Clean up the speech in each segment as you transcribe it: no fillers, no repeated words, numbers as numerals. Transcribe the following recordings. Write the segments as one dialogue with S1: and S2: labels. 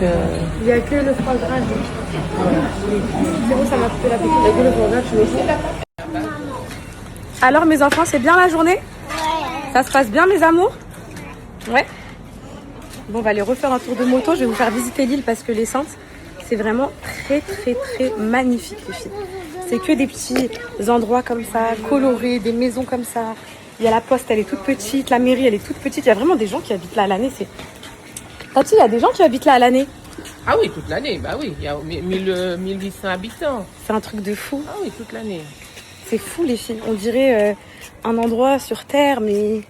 S1: Il n'y a que le foie gras. C'est bon, ça m'a coupé l'appétit. Il n'y a que le foie gras, tu veux aussi. Alors mes enfants, c'est bien la journée? Ouais. Ça se passe bien mes amours? Ouais. Bon, on va aller refaire un tour de moto. Je vais vous faire visiter l'île parce que l'essence, c'est vraiment très magnifique les filles. C'est que des petits endroits comme ça, colorés, des maisons comme ça. Il y a la poste, elle est toute petite, la mairie, elle est toute petite. Il y a vraiment des gens qui habitent là à l'année. Tati, il y a des gens qui habitent là à l'année.
S2: Ah oui, toute l'année, bah oui, il y a 1800 habitants.
S1: C'est un truc de fou.
S2: Ah oui, toute l'année.
S1: C'est fou les filles. On dirait un endroit sur Terre, mais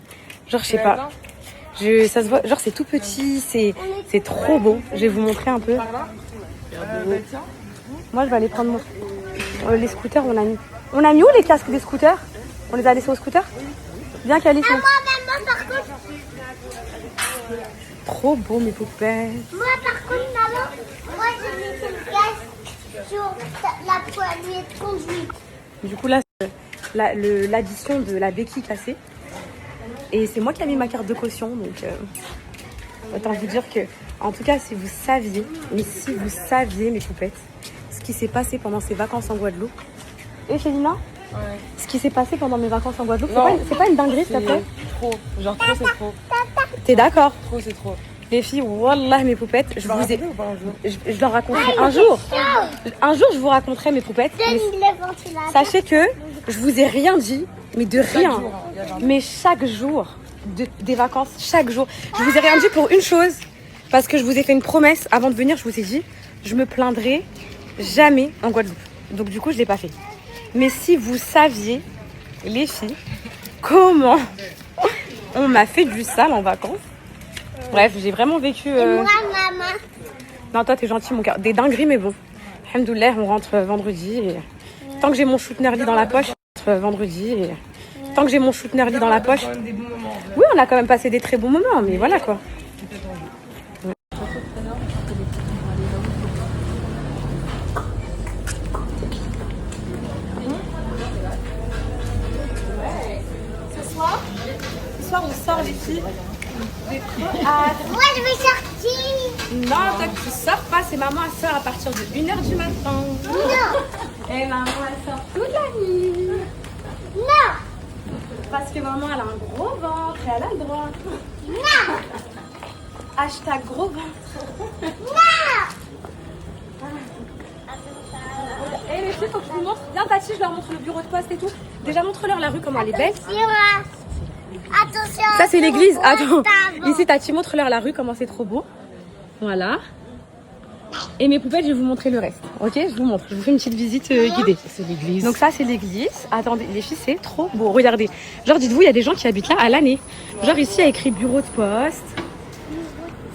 S1: genre je sais pas. Ça se voit, genre c'est tout petit, c'est trop beau. Je vais vous montrer un peu. Moi je vais aller prendre les scooters. On a mis où les casques des scooters? On les a laissés au scooter? Bien Calice.
S3: Moi, par contre.
S1: Trop beau mes poupées.
S3: Moi, par contre, maman, moi, j'ai mis le casque sur la poignée de conduite.
S1: Du coup, là, c'est l'addition de la béquille cassée. Et c'est moi qui ai mis ma carte de caution. Donc, autant vous dire que, en tout cas, si vous saviez, mes poupettes, ce qui s'est passé pendant ces vacances en Guadeloupe. Et Célina?
S2: Ouais.
S1: Ce qui s'est passé pendant mes vacances en Guadeloupe, c'est pas une dinguerie, s'il te plaît?
S2: Trop. Genre, trop, c'est trop.
S1: T'es d'accord?
S2: Trop, c'est trop.
S1: Les filles, wallah, mes poupettes, je leur raconterai un jour. Un jour, je vous raconterai mes poupettes. Sachez que je vous ai rien dit, mais de rien. Mais chaque jour des vacances, chaque jour. Je vous ai rien dit pour une chose, parce que je vous ai fait une promesse avant de venir. Je vous ai dit, je me plaindrai jamais en Guadeloupe. Donc du coup, je l'ai pas fait. Mais si vous saviez, les filles, comment on m'a fait du sale en vacances. Bref, j'ai vraiment vécu...
S3: Et moi, maman.
S1: Non, toi, t'es gentil, mon cœur. Des dingueries, mais bon. Alhamdoulilah, on rentre vendredi. Et... Tant que j'ai mon Shootnerly dans la poche, on rentre vendredi. Et... Tant que j'ai mon Shootnerly dans la poche... Oui, on a quand même passé des très bons moments, mais voilà, quoi. Ce soir, on sort, les filles.
S3: Moi, je vais sortir.
S1: Non, toi tu sors pas, c'est maman, elle sort à partir de 1h du matin.
S3: Non.
S1: Et maman, elle sort toute la nuit.
S3: Non.
S1: Parce que maman, elle a un gros ventre et elle a le droit.
S3: Non.
S1: Hashtag gros ventre.
S3: Non.
S1: Et les filles, faut que je vous montre. Viens, Tati, je leur montre le bureau de poste et tout. Déjà, montre-leur la rue, comment elle est belle.
S3: Attention.
S1: Ça, c'est l'église. Attends. Ici, Tati, montre-leur la rue, comment c'est trop beau. Voilà. Et mes poupées, je vais vous montrer le reste. Ok, je vous montre. Je vous fais une petite visite guidée.
S2: C'est l'église.
S1: Donc ça, c'est l'église. Attendez, les filles, c'est trop beau. Regardez. Genre, dites-vous, il y a des gens qui habitent là à l'année. Genre, ici, il y a écrit bureau de poste.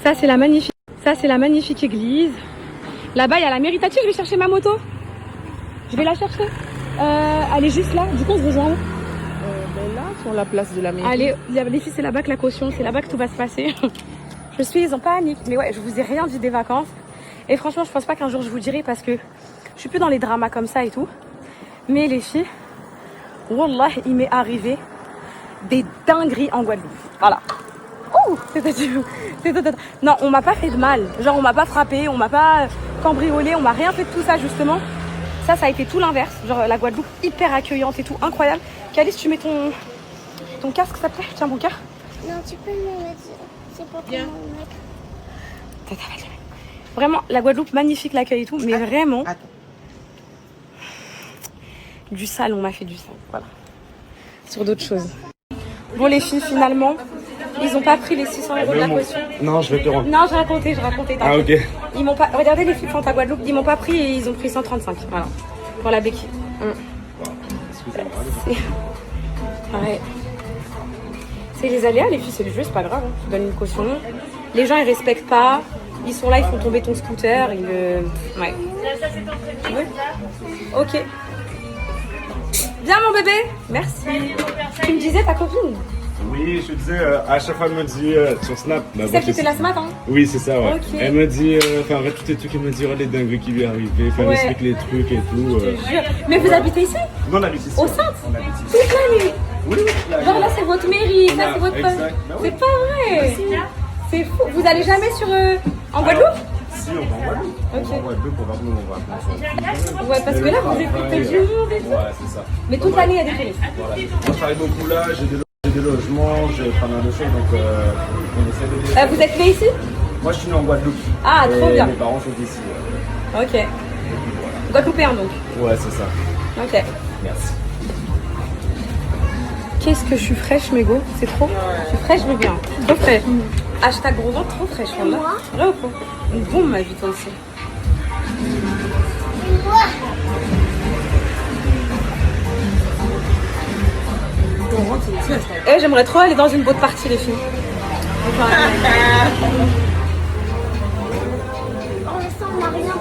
S1: Ça, c'est la magnifique église. Là-bas, il y a la mairie. Tati, je vais chercher ma moto. Je vais la chercher. Elle est juste là. Du coup, on se rejoint où?
S2: Là, sur la place de la mairie.
S1: Allez, les filles, c'est là-bas que la caution. C'est là-bas que tout va se passer. Je suis en panique. Mais ouais, je vous ai rien dit des vacances. Et franchement, je pense pas qu'un jour je vous dirai parce que je suis plus dans les dramas comme ça et tout. Mais les filles, wallah, il m'est arrivé des dingueries en Guadeloupe. Voilà. Oh, non, on m'a pas fait de mal. Genre, on m'a pas frappé, on m'a pas cambriolé, on m'a rien fait de tout ça justement. Ça a été tout l'inverse. Genre, la Guadeloupe hyper accueillante et tout, incroyable. Calice, tu mets ton casque, ça te plaît? Tiens, mon cœur.
S3: Non, tu peux me mettre. C'est pas comment le mettre.
S1: Vraiment, la Guadeloupe, magnifique l'accueil et tout, mais vraiment, du sale, on m'a fait du sale, voilà. Sur d'autres choses. Bon, les filles, finalement, ils ont pas pris les 600 € de la caution.
S4: Non, je vais te rendre.
S1: Non, je racontais.
S4: Ah, ok.
S1: Ils m'ont pas... Regardez les filles Fanta Guadeloupe, ils m'ont pas pris et ils ont pris 135, voilà, pour la béquille. Ouais. C'est les aléas, les filles, c'est le jeu, c'est pas grave. Hein. Tu donnes une caution. Les gens, ils respectent pas. Ils sont là, ils font tomber ton scooter. Ouais. Oui. Ok. Viens, mon bébé. Merci. Tu me disais ta copine?
S4: Oui, je te disais, à chaque fois, elle me dit sur Snap.
S1: C'est celle qui était là ce matin?
S4: Oui, c'est ça, ouais.
S1: Okay.
S4: Elle me dit, enfin, arrête tous les trucs, elle me dit, oh, les dingueries qui lui est arrivé, enfin,
S1: Ouais.
S4: explique les trucs et tout.
S1: Je te jure. Mais vous habitez ici?
S4: Non, on habite ici.
S1: Au Sainte?
S4: On habite ici.
S1: Toute l'année?
S4: Oui, oui.
S1: Genre là, c'est votre mairie, ça, c'est votre...
S4: Exact. Bah oui.
S1: C'est pas vrai. C'est fou. Vous allez jamais sur... en Guadeloupe?
S4: Si, on va en Guadeloupe.
S1: Ok.
S4: On va en Guadeloupe, on va nous, on va
S1: Ouais, parce que là, vous écoutez du monde et tout.
S4: Ouais, c'est ça.
S1: Mais toute l'année, il y a des touristes.
S4: Voilà. Moi, je travaille beaucoup là, j'ai des logements, j'ai pas mal de choses, donc on essaie de...
S1: Vous êtes né ici?
S4: Moi, je suis né en Guadeloupe.
S1: Ah, trop bien.
S4: Mes parents sont ici.
S1: Ok. Guadeloupéen donc.
S4: Ouais, c'est ça.
S1: Ok.
S4: Merci.
S1: Qu'est-ce que je suis fraîche, Mégo? C'est trop. Je suis fraîche, mais bien. Trop fraîche. Hashtag gros ventre, trop fraîche. Là. Vrai ou faux? Une bombe, ma vie, toi aussi. Eh, j'aimerais trop aller dans une boat party, les filles.
S3: Pour l'instant, on n'a rien.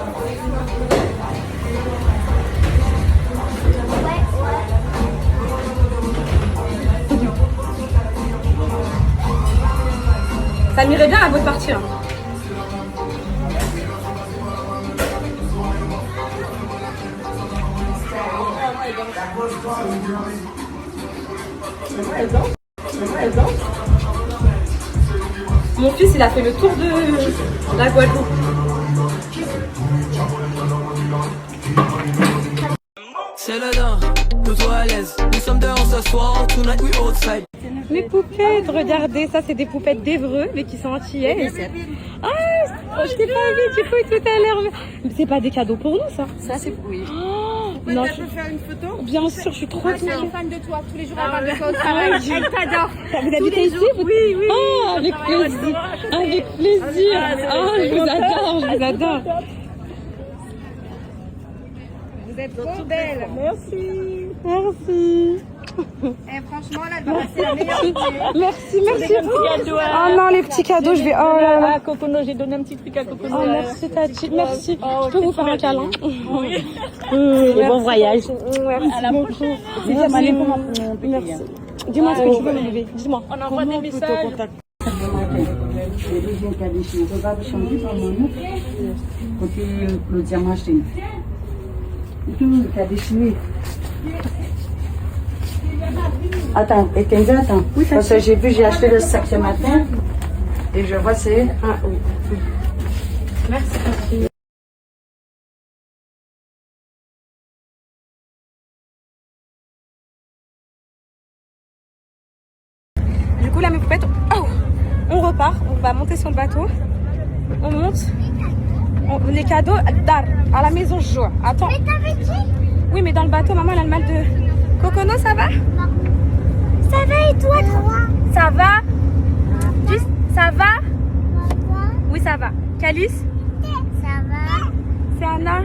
S1: Ça m'irait bien la boat party. Hein. Mon fils, il a fait le tour de la Guadeloupe.
S5: C'est le dain, nous à l'aise. Nous sommes dehors ce soir, tonight we outside.
S1: Mes poupettes, regardez, ça c'est des poupettes d'Evreux, mais qui sont antillaises. Ah, je t'ai pas vu du coup tout à l'heure. Mais c'est pas des cadeaux pour nous, ça?
S6: Ça, c'est pour oui.
S1: Oh, non, je peux faire une photo? Bien sûr, je suis trop touchée.
S6: Elle est fan de toi, tous les jours elle parle de toi au travail. Elle t'adore.
S1: Vous habitez ici?
S6: Oui, oui.
S1: Oh, avec plaisir. Avec plaisir. Oh, je vous adore, je vous adore.
S6: Vous êtes trop belle. Merci.
S1: Merci.
S6: Et franchement, là, elle va passer la meilleure journée.
S1: Merci, merci. Oh non, les petits cadeaux, je vais. Oh là là.
S6: Cocono, j'ai donné un petit truc à Cocono.
S1: Oh, merci, Tati. Merci. Je peux vous faire un câlin?
S6: Oui.
S1: Bon voyage. Merci beaucoup.
S6: Merci.
S1: Dis-moi ce que tu veux me lever. Dis-moi.
S6: On envoie des messages.
S7: Attends, éteins, attends. Oui, parce que j'ai acheté le sac ce matin et je vois c'est. Ah oui.
S1: Merci. Du coup, là, mes poupettes, oh, on repart. On va monter sur le bateau. On monte. Les cadeaux, à la maison, je joue. Attends.
S3: Mais t'avais dit?
S1: Oui, mais dans le bateau, maman, elle a le mal de. Cocono, ça va?
S3: Ça va et toi,
S1: Ça va? Juste, ça va?
S3: Papa?
S1: Oui, ça va. Calice?
S3: Ça va?
S1: C'est Anna?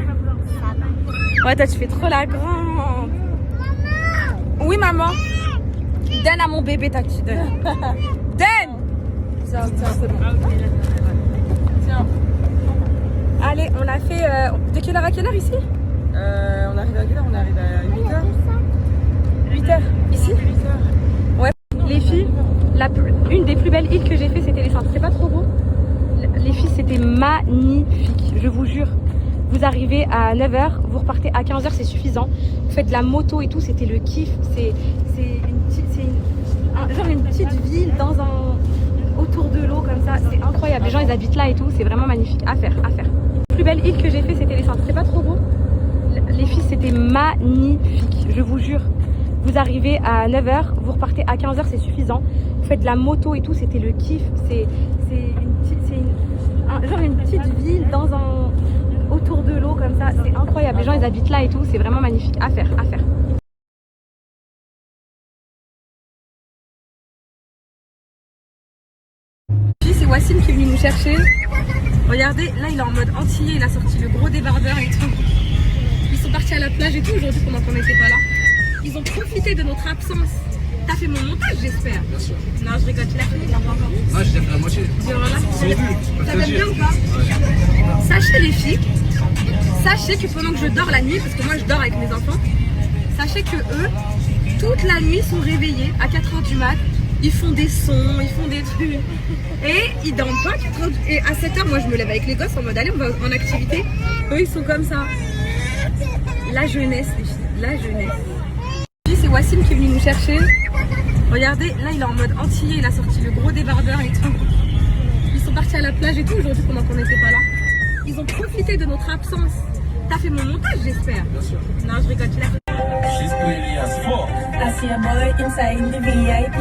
S3: Ça va.
S1: Ouais, toi, tu fais trop la grande.
S3: Maman!
S1: Oui, maman. Donne à mon bébé, ta petite. Donne.
S6: Tiens, c'est bon. Tiens.
S1: Allez, on a fait. De quelle heure à quelle heure ici?
S6: On arrive à quelle heure? On arrive à 8h.
S1: 8h. Ici?
S6: 8h.
S1: Ouais. Les filles, une des plus belles îles que j'ai fait, c'était les Saintes. C'est pas trop beau? Les filles, c'était magnifique. Je vous jure. Vous arrivez à 9h, vous repartez à 15h, c'est suffisant. Vous faites de la moto et tout, c'était le kiff. C'est genre une petite ville dans autour de l'eau comme ça. C'est incroyable. Les gens, ils habitent là et tout. C'est vraiment magnifique. À faire, à faire. La plus belle île que j'ai fait, c'était les Saintes. C'est pas trop beau? Les filles, c'était magnifique. Je vous jure. Vous arrivez à 9h, vous repartez à 15h, c'est suffisant. Vous faites de la moto et tout, c'était le kiff. C'est genre une petite ville dans autour de l'eau comme ça. C'est incroyable. Les gens, ils habitent là et tout. C'est vraiment magnifique. À faire, à faire. Puis c'est Wassim qui est venu nous chercher. Regardez, là il est en mode antillais. Il a sorti le gros débardeur et tout. Ils sont partis à la plage et tout aujourd'hui pendant qu'on n'était pas là. Ils ont profité de notre absence. T'as fait mon montage, j'espère? Bien sûr. Non, je rigole, tu l'as fait?
S4: Ah, j'ai fait la moitié.
S1: Ça t'aime bien ou pas? Sachez les filles, sachez que pendant que je dors la nuit, parce que moi je dors avec mes enfants, sachez que eux, toute la nuit sont réveillés à 4h du mat. Ils font des sons, ils font des trucs. Et ils dorment pas. Et à 7h, moi je me lève avec les gosses en mode allez, on va en activité. Eux, ils sont comme ça. La jeunesse, les filles, la jeunesse. C'est Wassim qui est venu nous chercher. Regardez, là il est en mode antillais, il a sorti le gros débardeur et tout. Ils sont partis à la plage et tout aujourd'hui pendant qu'on n'était pas là. ils ont profité de notre absence. T'as fait mon montage, j'espère.
S4: Bien sûr.
S1: Non, je rigole, tu l'as fait.
S4: She's pretty as fuck.
S8: I see a boy inside the VIP.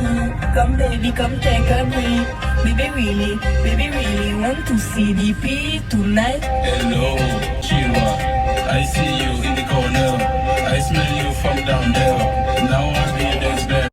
S8: Come baby, come take a break. Baby really want to see DP tonight.
S9: Hello, Chihuahua. I see you in the corner. I smell you from down there. Now I'll be next there.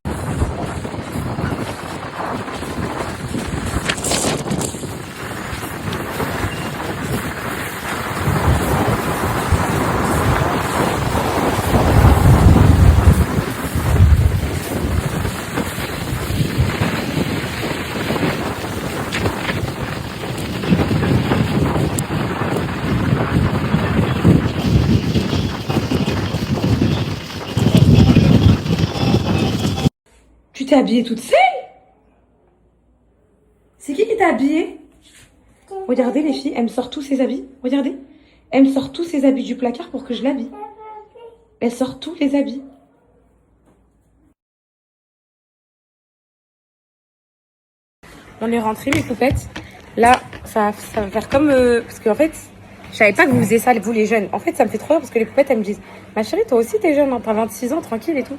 S1: Tu t'es habillée toute seule? C'est qui t'a habillée? Regardez les filles, elle me sort tous ses habits. Regardez. Elle me sort tous ses habits du placard pour que je l'habille. Elle sort tous les habits. On est rentrés mes poupettes. Là, ça va faire comme... parce qu'en fait, je savais pas que vous faisiez ça, vous les jeunes. En fait, ça me fait trop rire parce que les poupettes, elles me disent « Ma chérie, toi aussi t'es jeune, hein, t'as 26 ans, tranquille et tout. »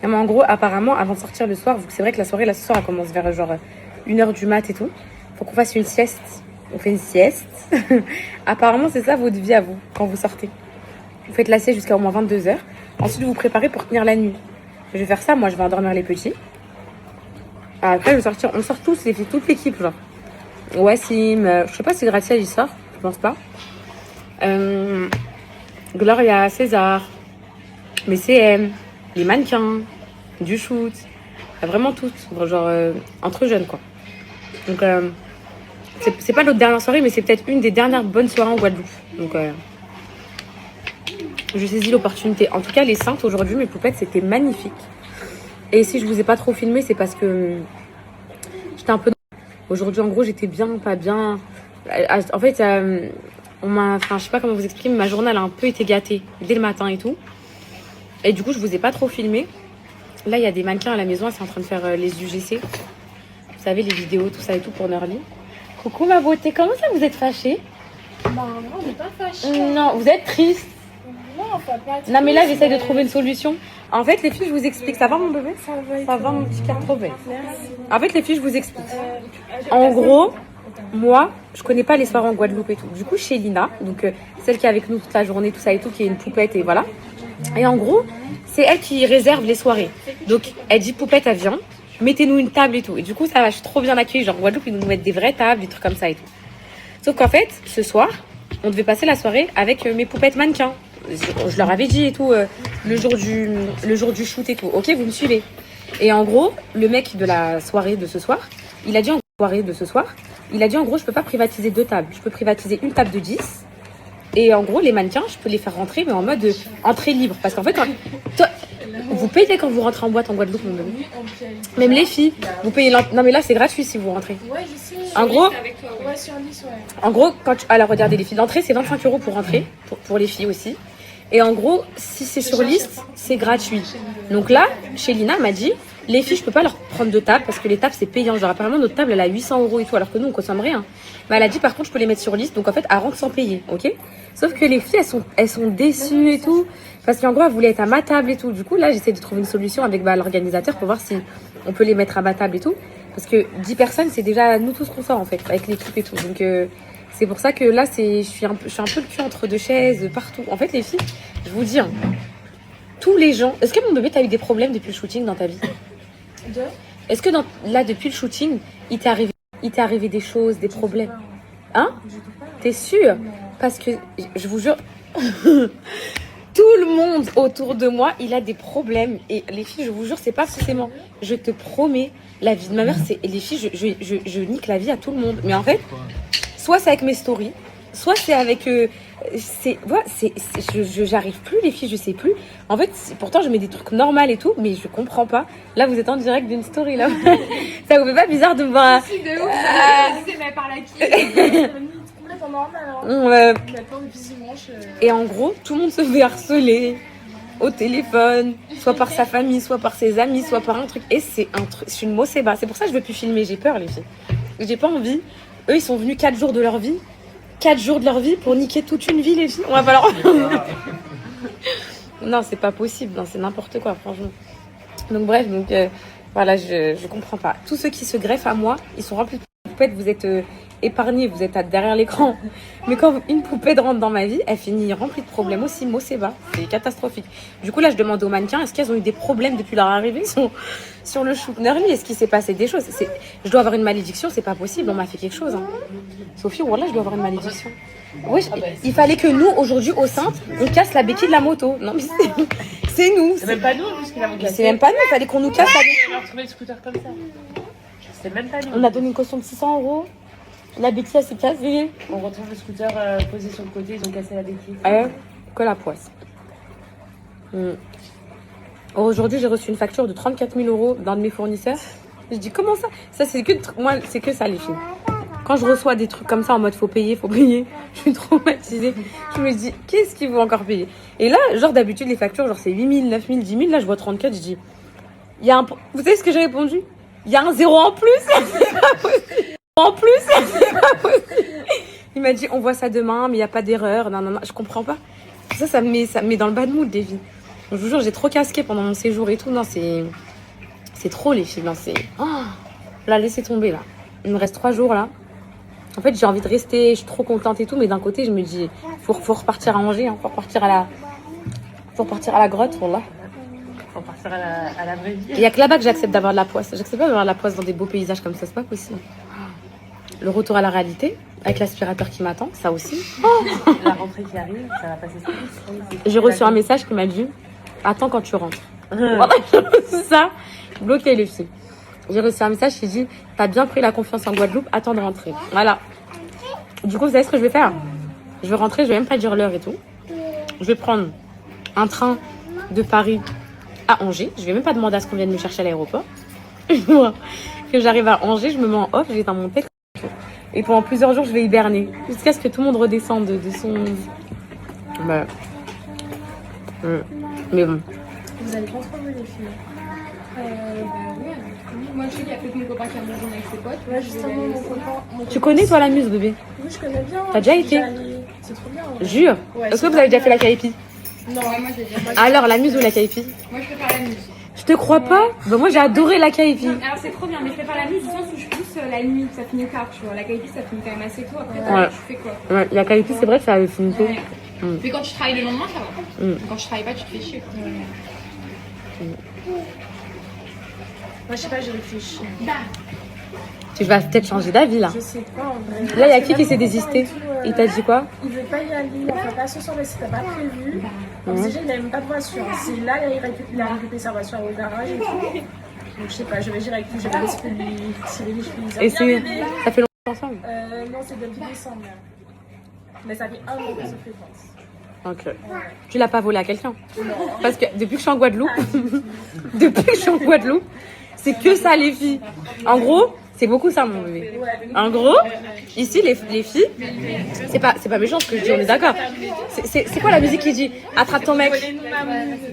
S1: Mais en gros, apparemment, avant de sortir le soir, vu que c'est vrai que la soirée, là, ce soir, elle commence vers genre 1h du mat et tout. Faut qu'on fasse une sieste. On fait une sieste. Apparemment, c'est ça votre vie à vous, quand vous sortez. Vous faites la sieste jusqu'à au moins 22h. Ensuite, vous vous préparez pour tenir la nuit. Je vais faire ça, moi, je vais endormir les petits. Après, je vais sortir. On sort tous, les filles, toute l'équipe, genre. Wassim, je sais pas si Graciela y sort, je pense pas. Gloria, César, mes CM, les mannequins, du shoot, vraiment toutes, genre entre jeunes quoi. Donc c'est pas notre dernière soirée, mais c'est peut-être une des dernières bonnes soirées en Guadeloupe. Donc je saisis l'opportunité. En tout cas, les Saintes aujourd'hui, mes poupettes, c'était magnifique. Et si je vous ai pas trop filmé, c'est parce que j'étais un peu... Aujourd'hui, en gros, j'étais bien, pas bien. En fait, je sais pas comment vous expliquer, mais ma journée, elle a un peu été gâtée dès le matin et tout. Et du coup, je vous ai pas trop filmé. Là, il y a des mannequins à la maison, elles sont en train de faire les UGC. Vous savez, les vidéos, tout ça et tout pour Nerly. Coucou ma beauté, comment ça vous êtes fâchée?
S6: Bah non, on n'est pas fâchés.
S1: Non, vous êtes triste.
S6: Non, on va pas.
S1: Non, mais là, j'essaie de trouver une solution. En fait, les filles, je vous explique. Ça va mon bébé? Ça va mon petit carton bébé. En fait, les filles, je vous explique. En gros, moi, je connais pas les soirées en Guadeloupe et tout. Du coup, chez Lina, donc celle qui est avec nous toute la journée, tout ça et tout, qui est une poupette et voilà. Et en gros, c'est elle qui réserve les soirées. Donc, elle dit poupette, elle vient. Mettez-nous une table et tout. Et du coup, ça va, je suis trop bien accueillie. Genre, en Guadeloupe, ils nous mettent des vraies tables, des trucs comme ça et tout. Sauf qu'en fait, ce soir, on devait passer la soirée avec mes poupettes mannequins. Je leur avais dit et tout, le jour du shoot et tout. Ok, vous me suivez. Et en gros, le mec de la soirée de ce soir, il a dit en gros, je peux pas privatiser 2 tables. Je peux privatiser une table de 10. Et en gros, les mannequins, je peux les faire rentrer, mais en mode entrée libre. Parce qu'en fait, vous payez quand vous rentrez en boîte en Guadeloupe, mon bébé. Même les filles, vous payez. Non, mais là, c'est gratuit si vous rentrez.
S6: Ouais, je sais.
S1: En gros,
S6: Ouais, sur 10, ouais.
S1: en gros, alors regardez les filles, l'entrée c'est 25 € pour rentrer, pour les filles aussi. Et en gros, si c'est sur liste, c'est gratuit. Donc là, chez Lina, elle m'a dit, les filles, je peux pas leur prendre de table parce que les tables c'est payant. Genre apparemment notre table elle a 800 € et tout, alors que nous on consomme rien. Mais elle a dit par contre je peux les mettre sur liste, donc en fait elle rentre sans payer, ok. Sauf que les filles elles sont déçues et tout, parce qu'en gros elles voulaient être à ma table et tout. Du coup là j'essaie de trouver une solution avec l'organisateur pour voir si on peut les mettre à ma table et tout. Parce que 10 personnes c'est déjà nous tous qu'on sort en fait, avec l'équipe et tout. Donc c'est pour ça que là je suis un peu le cul entre 2 chaises partout. En fait les filles, je vous dis, hein, tous les gens... Est-ce que mon bébé t'as eu des problèmes depuis le shooting dans ta vie? Est-ce que là depuis le shooting il t'est arrivé des choses, des problèmes? Hein? T'es sûre? Parce que je vous jure, tout le monde autour de moi il a des problèmes. Et les filles, je vous jure, c'est pas forcément, je te promets, la vie de ma mère, c'est les filles, je nique la vie à tout le monde. Mais en fait, soit c'est avec mes stories, soit c'est avec j'arrive plus les filles, je sais plus. En fait, pourtant je mets des trucs normaux et tout, mais je comprends pas. Là vous êtes en direct d'une story là. Ça vous fait pas bizarre de me voir?
S6: Si, de ouf. Je sais, mais elle parle à qui? Complètement normal. Hein. Maintenant, depuis 6 manches.
S1: Et en gros, tout le monde se fait harceler au téléphone, soit par sa famille, soit par ses amis, soit par un truc. Et c'est un truc, je suis une mosseba. C'est pour ça que je veux plus filmer. J'ai peur les filles. J'ai pas envie. Eux ils sont venus 4 jours de leur vie. 4 jours de leur vie pour niquer toute une vie, les filles. On va pas leur... Non, c'est pas possible. Non, c'est n'importe quoi, franchement. Donc bref, voilà, je comprends pas. Tous ceux qui se greffent à moi, ils sont remplis de poupettes. Vous êtes épargnés, vous êtes derrière l'écran. Mais quand une poupette rentre dans ma vie, elle finit remplie de problèmes aussi. Moi, c'est bas. C'est catastrophique. Du coup, là, je demande aux mannequins, est-ce qu'elles ont eu des problèmes depuis leur arrivée sur le shoot Nerly? Est-ce qu'il s'est passé des choses? Je dois avoir une malédiction, c'est pas possible. On m'a fait quelque chose. Hein. Sophie, voilà, je dois avoir une malédiction. Oui, il fallait que nous, aujourd'hui, au centre, on casse la béquille de la moto. Non, mais c'est nous.
S2: C'est même pas nous, puisqu'ils l'avons cassé.
S1: C'est même pas nous, il fallait qu'on nous casse la béquille.
S2: On a retrouvé le scooter comme ça. C'est même pas nous.
S1: On a donné une caution de 600 €. La béquille, elle s'est cassée.
S2: On retrouve le scooter posé sur le côté, ils ont cassé la béquille.
S1: Que la poisse. Aujourd'hui, j'ai reçu une facture de 34 000 € d'un de mes fournisseurs. Je dis, comment ça? Ça, c'est que ça, les filles. Quand je reçois des trucs comme ça en mode faut payer, je suis traumatisée. Je me dis, qu'est-ce qu'il faut encore payer? Et là, genre d'habitude, les factures, genre c'est 8 000, 9 000, 10 000. Là, je vois 34, je dis, vous savez ce que j'ai répondu? Il y a un 0 en plus. C'est pas possible. En plus, c'est pas possible. Il m'a dit, on voit ça demain, mais il n'y a pas d'erreur. Non, je comprends pas. Ça me met dans le bad mood, les filles. Je vous jure, j'ai trop casqué pendant mon séjour et tout. Non, c'est trop, les filles. Non, là, laissez tomber, là. Il me reste 3 jours, là. En fait, j'ai envie de rester, je suis trop contente et tout, mais d'un côté, je me dis, faut repartir à Angers, hein, faut repartir à la grotte, pour là.
S2: Faut partir à la vraie vie.
S1: Il y a que là-bas que j'accepte d'avoir de la poisse. J'accepte pas d'avoir de la poisse dans des beaux paysages comme ça, c'est pas possible. Le retour à la réalité, avec l'aspirateur qui m'attend, ça aussi.
S2: La rentrée qui arrive, ça va passer vite.
S1: J'ai reçu un message qui m'a dit, attends quand tu rentres. Voilà, c'est ça, bloqué les filles. J'ai reçu un message qui dit, t'as bien pris la confiance en Guadeloupe, attends de rentrer. Voilà. Du coup, vous savez ce que je vais faire? Je vais rentrer, je vais même pas dire l'heure et tout. Je vais prendre un train de Paris à Angers. Je vais même pas demander à ce qu'on vienne me chercher à l'aéroport. Que j'arrive à Angers, je me mets en off, j'ai dans mon texte. Et pendant plusieurs jours, je vais hiberner. Jusqu'à ce que tout le monde redescende de son... Voilà. Mais bon.
S6: Vous allez pas trop les filles. Oui. Moi, je sais qu'il y a peut-être mon copain qui a rejoint avec ses potes. Ouais, justement, mon copain.
S1: Tu connais, toi, la Muse, bébé?
S6: Oui, je connais bien.
S1: T'as déjà été?
S6: C'est trop bien.
S1: Jure.
S6: Ouais,
S1: est-ce que vous avez déjà fait la Kaipi?
S6: Non, moi, j'ai déjà.
S1: Alors, la Muse ou la Kaipi?
S6: Moi, je préfère la Muse.
S1: Je te crois pas? Bah, moi, j'ai adoré la Kaipi.
S6: Alors, c'est trop bien, mais je préfère la Muse du sens où je pousse la nuit, ça finit tard, tu vois. La Kaipi, ça finit quand même assez tôt. Après, tu fais quoi?
S1: Ouais, la Kaipi, c'est vrai que ça finit tôt.
S6: Mais quand tu travailles le lendemain, ça va. Quand tu travailles pas, tu te fais chier. Moi, je sais pas, j'ai réfléchi.
S1: Tu vas peut-être changer d'avis, là.
S6: Je sais pas, en vrai.
S1: Là, il y a qui s'est désisté? Il t'a dit quoi?
S6: Il veut pas y aller, enfin pas ce soir, mais c'était pas prévu. Donc, déjà, il n'a même pas de voiture. C'est là, il a récupéré sa voiture au garage et tout. Donc, je sais pas, je vais dire avec lui, je vais laisser lui tirer les cheveux.
S1: Et ça fait longtemps ensemble?
S6: Non, c'est depuis décembre. Mais ça fait 1 an qu'on se fréquente.
S1: Ok. Tu l'as pas volé à quelqu'un? Parce que depuis que je suis en Guadeloupe, c'est que ça, les filles. En gros, c'est beaucoup ça, mon bébé. En gros, ici, les filles, c'est pas méchant ce que je dis, on est d'accord. C'est quoi la musique qui dit attrape ton mec?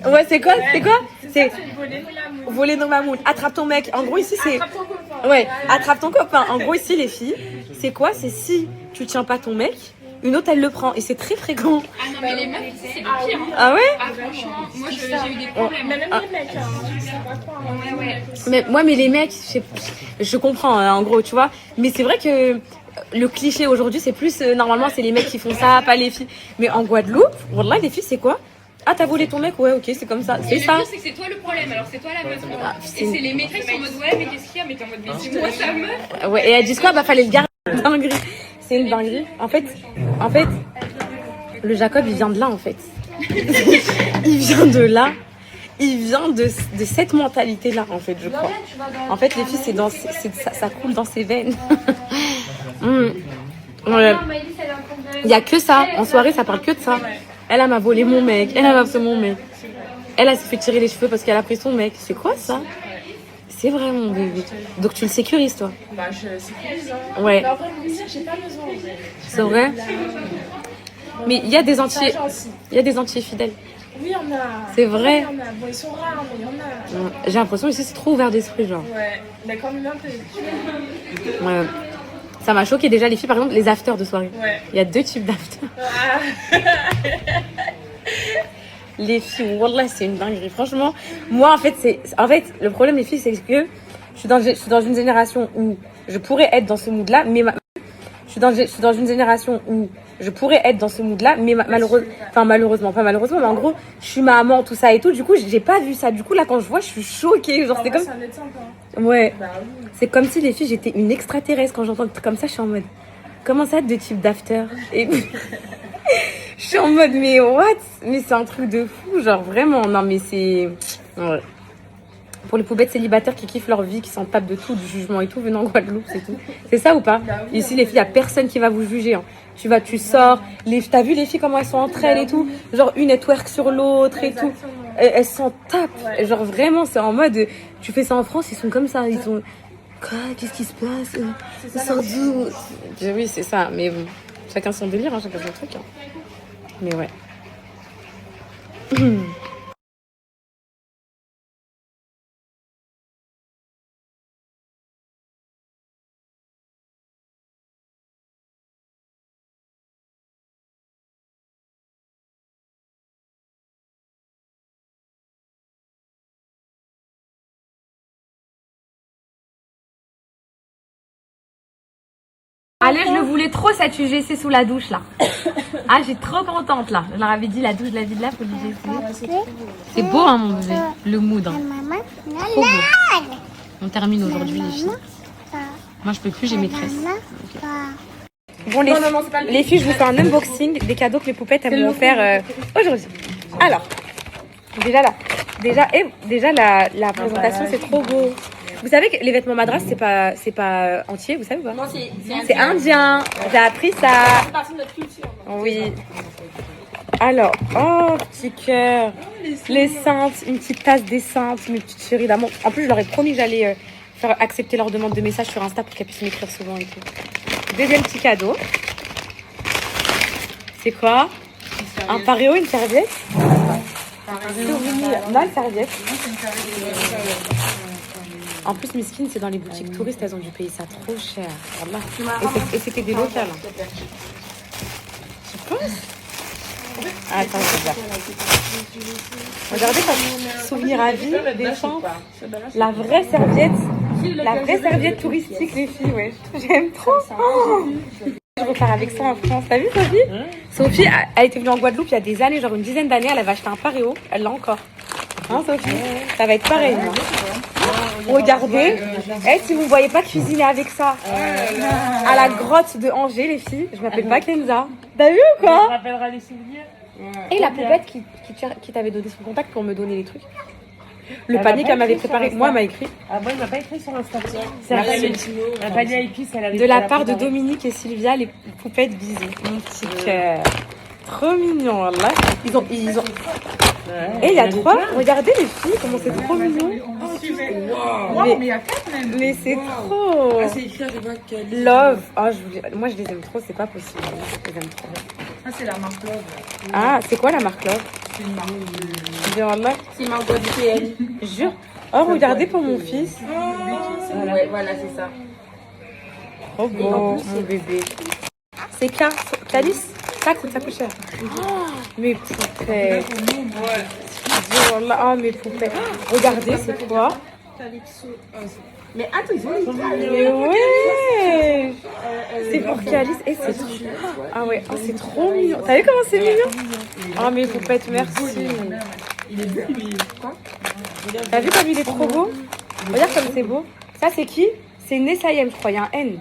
S1: Ouais, c'est quoi? C'est voler nos mamounes. Attrape ton mec. En gros, ici, c'est. Ouais, attrape ton copain. En gros, ici, les filles, c'est quoi? C'est si tu tiens pas ton mec, une autre elle le prend et c'est très fréquent.
S6: Ah non, mais les meufs, c'est le pire.
S1: Ah ouais?
S6: Ah, franchement, moi j'ai eu des problèmes. Mais même les mecs,
S1: Mais les mecs, je comprends en gros, tu vois. Mais c'est vrai que le cliché aujourd'hui, c'est plus normalement, c'est les mecs qui font ça, pas les filles. Mais en Guadeloupe, wallah, les filles, c'est quoi? Ah, t'as volé ton mec? Ouais, ok, c'est comme ça. C'est ça.
S6: Le pire, c'est que c'est toi le problème. Alors, c'est toi la meuf. Et c'est les maîtresses qui sont en mode ouais, mais qu'est-ce qu'il y a? Mais t'es en mode mais c'est moi sa meuf.
S1: Ouais, et elles disent quoi? Bah, fallait le garder. Dinguerie. C'est une dinguerie. En fait, le Jacob, il vient de là, en fait. Il vient de là. Il vient de cette mentalité-là, en fait, je crois. En fait, les filles, ça coule dans ses veines. Ouais. Il n'y a que ça. En soirée, ça parle que de ça. Elle m'a volé mon mec. Elle m'a fait mon mec. Elle s'est fait tirer les cheveux parce qu'elle a pris son mec. C'est quoi ça? C'est vrai, mon bébé. Donc tu le sécurises, toi?
S6: Bah, je sécurise. Hein.
S1: Ouais.
S6: Mais en vrai, j'ai pas besoin.
S1: C'est vrai? Mais il y a des entiers. Il y a des entiers fidèles.
S6: Oui, il y en a.
S1: C'est vrai.
S6: Il y en a. Bon, ils sont rares, mais il y en a.
S1: J'ai l'impression ici, c'est trop ouvert d'esprit, genre.
S6: Ouais. Mais quand même un peu.
S1: Ouais. Ça m'a choqué déjà les filles, par exemple, les afters de soirée.
S6: Ouais.
S1: Il y a 2 types d'afters. Les filles, wallah, c'est une dinguerie. Franchement, moi, en fait, le problème, les filles, c'est que je suis dans une génération où je pourrais être dans ce mood-là, mais je suis dans une génération où je pourrais être dans ce mood-là, mais malheureusement, pas malheureusement, mais en gros, je suis maman, tout ça et tout. Du coup, j'ai pas vu ça. Du coup, là, quand je vois, je suis choquée. Genre, c'est comme.
S6: Ça m'étonne pas.
S1: Ouais.
S6: Bah oui.
S1: C'est comme si les filles, j'étais une extraterrestre. Quand j'entends des trucs comme ça, je suis en mode. Comment ça, 2 types d'after? Et je suis en mode, mais what? Mais c'est un truc de fou, genre vraiment. Non, mais c'est. Ouais. Pour les poubettes célibataires qui kiffent leur vie, qui s'en tapent de tout, du jugement et tout, venant en Guadeloupe, c'est tout. C'est ça ou pas? Ici, les filles, y a personne qui va vous juger. Hein. Tu sors. T'as vu les filles comment elles sont entre elles et tout? Genre, une elle twerk sur l'autre et tout. Elles s'en tapent. Ouais. Genre vraiment, c'est en mode. Tu fais ça en France, ils sont comme ça. Ils sont. Quoi? Qu'est-ce qui se passe? Ils sortent d'où? Oui, c'est ça. Mais bon, chacun son délire, hein, chacun son truc. Hein. Mais ouais. Allez, je le voulais trop cette UGC sous la douche là. Ah, j'ai trop contente là. Je leur avais dit la douche de la vie de là pour l'UGC. C'est beau hein mon bébé, le mood. Hein. Trop beau. On termine aujourd'hui les filles. Moi je peux plus, j'ai maîtresse. Okay. Bon les filles, je vous fais un unboxing des cadeaux que les poupettes elles m'ont offert aujourd'hui. Alors, déjà la présentation c'est trop beau. Vous savez que les vêtements madras c'est pas entier, vous savez ou pas? Non, c'est indien. J'ai appris ça. C'est partie de notre culture. Oui. Alors, oh petit cœur, les saintes, une petite tasse des saintes, mes petites chéries d'amour. En plus, je leur ai promis que j'allais faire accepter leur demande de message sur Insta pour qu'elles puissent m'écrire souvent et tout. Deuxième petit cadeau. C'est quoi? Un pareo, une serviette. Non, une serviette. En plus, Miskin, c'est dans les boutiques touristes, elles ont dû payer ça trop cher. Et c'était des locales. Tu penses? Attends, regardez comme souvenir à vie des champs. La vraie serviette touristique, les filles, ouais. J'aime trop. Oh, je repars avec ça en France. T'as vu, Sophie? Sophie, elle était venue en Guadeloupe il y a des années, genre une dizaine d'années. Elle avait acheté un pareo. Elle l'a encore. Hein, Sophie? Ça va être pareil. Regardez. Si vous ne voyez pas cuisiner avec ça à la grotte de Angers, les filles, je m'appelle pas Kenza. T'as vu ou quoi? Ça rappellera les souvenirs. Et la poupette qui t'avait donné son contact pour me donner les trucs. Le panier qu'elle m'avait préparé, moi, elle m'a écrit.
S10: Ah, moi, elle m'a pas écrit sur Insta.
S1: C'est
S10: un panier à épices.
S1: De la part de Dominique et Sylvia, les poupettes bisous. Mon petit cœur. Trop mignon, là. Ils ont... Et il y a 3. Regardez les filles, comment c'est trop mignon. Mais c'est trop.
S10: Ah, c'est écrit avec
S1: Love. Oh, moi, je les aime trop, c'est pas possible. Je les aime trop.
S6: Ah, c'est la marque Love.
S1: Ah, c'est quoi la marque Love?
S6: C'est une marque.
S10: C'est une marque de DPL.
S1: Jure. Oh, regardez pour mon fils.
S10: Ouais, voilà, c'est ça.
S1: Oh beau, mon bébé. C'est Calis. Ça coûte cher. Oh, mes poupées. Oh, mes poupées. Regardez, c'est quoi?
S10: Mais attends, ils ont
S1: mais ouais. C'est pour Calis. Et c'est trop... Ah ouais, oh, c'est trop mignon. T'as vu comment c'est mignon? Oh, mes poupettes, merci.
S10: Il est beau, lui. Quoi?
S1: T'as vu comme il est trop beau? Regarde comme c'est beau. Ça, c'est qui? C'est Nessayem, je crois. Il y a un N.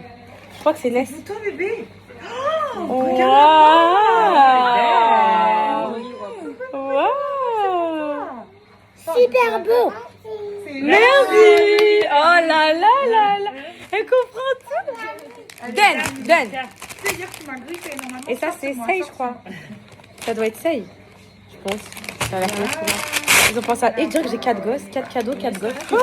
S1: Je crois que c'est Ness.
S6: C'est toi, bébé.
S1: Oh, wow.
S3: Super beau.
S1: Merci. Oh là là là là. Elle comprend tout. Den. Et ça, c'est Sei, je crois. Ça doit être Sei, je pense. Ça a l'air Ils ont pensé à... Et dire que j'ai 4 gosses, 4 cadeaux, 4 gosses. Oh,